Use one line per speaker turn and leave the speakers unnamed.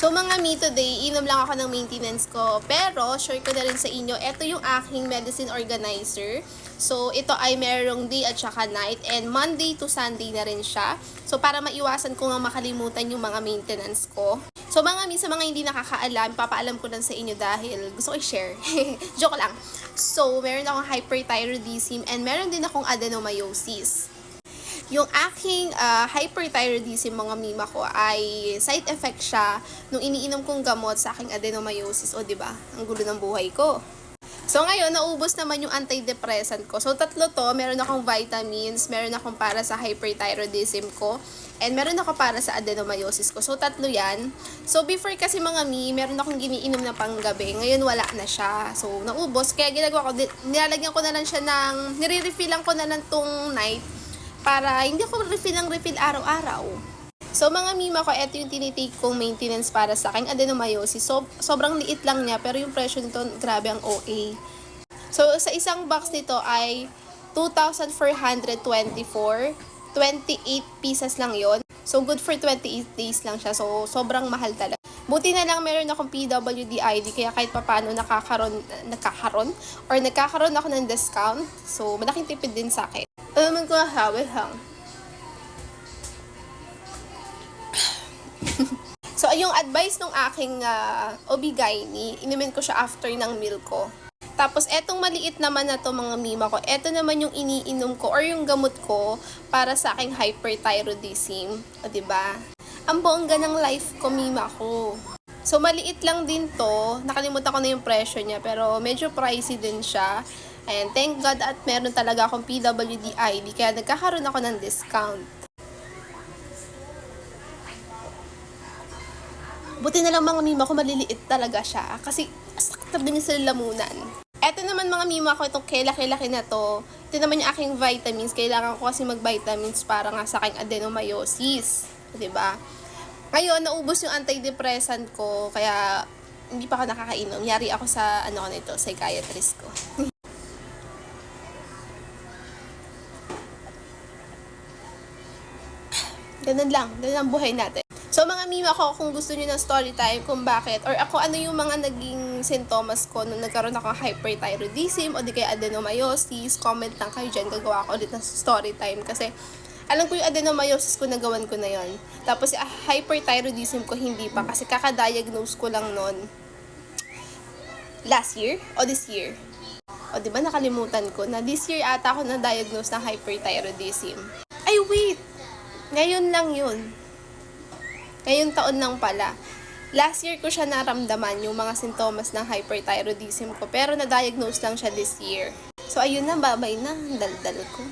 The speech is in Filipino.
So mga mi, today, inom lang ako ng maintenance ko. Pero, share ko na rin sa inyo, ito yung aking medicine organizer. So, ito ay merong day at saka night. And Monday to Sunday na rin siya. So, para maiwasan ko nga makalimutan yung mga maintenance ko. So mga mi, sa mga hindi nakakaalam, papaalam ko lang sa inyo dahil gusto ko i-share. Joke lang. So, meron akong hyperthyroidism and meron din akong adenomyosis. Yung aking hyperthyroidism, mga mima ko, ay side effect siya nung iniinom kong gamot sa aking adenomyosis. O, diba? Ang gulo ng buhay ko. So, ngayon, naubos naman yung antidepressant ko. So, tatlo to. Meron akong vitamins, meron akong para sa hyperthyroidism ko, and meron ako para sa adenomyosis ko. So, tatlo yan. So, before kasi mga mi, meron akong giniinom na panggabi. Ngayon, wala na siya. So, naubos. Kaya ginagawa ko, nilalagyan ko na lang siya ng, nire-refillan ko na lang tong night para hindi ako refill araw-araw. So, mga mima ko, ito yung tinitake kong maintenance para sa aking adenomyosis. So, sobrang liit lang niya, pero yung presyo nito, grabe ang OA. So, sa isang box nito ay 2,424, 28 pieces lang yon. So, good for 28 days lang siya. So, sobrang mahal talaga. Buti na lang meron akong PWD ID, kaya kahit papano nagkakaroon ako ng discount. So, malaking tipid din sa akin. Alam ko, hawal hang. So, yung advice ng aking OB-GYN, inumin ko siya after ng meal ko. Tapos, etong maliit naman na to mga mima ko, eto naman yung iniinom ko or yung gamot ko para sa aking hyperthyroidism. O, diba? Ang bongga ng life ko, mima ko. So, maliit lang din to. Nakalimutan ko na yung presyo niya, pero medyo pricey din siya. And thank God at meron talaga akong PWD ID, kaya nagkakaroon ako ng discount. Buti na lang mga mima ko, maliliit talaga siya. Kasi, sakit din sa lamunan. Eto naman mga mima ko, itong kelaki-laki na to. Ito naman yung aking vitamins. Kailangan ko kasi mag-vitamins para nga sa aking adenomyosis. Diba? Ngayon, naubos yung antidepressant ko. Kaya, hindi pa ako nakakainom. Yari ako sa, psychiatrist ko. Ganun lang ang buhay natin. So mga mima ko, kung gusto niyo ng story time kung bakit, or ako ano yung mga naging sintomas ko nung nagkaroon ako ng hyperthyroidism o di kaya adenomyosis, comment lang kayo dyan, gagawa ko ulit ng story time kasi alam ko yung adenomyosis ko, nagawan ko na yon. Tapos hyperthyroidism ko hindi pa kasi kakadiagnose ko lang nun last year o this year. O diba nakalimutan ko na this year ata ako na-diagnose ng hyperthyroidism. Ay wait! Ngayon lang yun. Ngayong taon lang pala. Last year ko siya naramdaman, yung mga sintomas ng hyperthyroidism ko. Pero na-diagnose lang siya this year. So, ayun na, babay na. Daldal ko.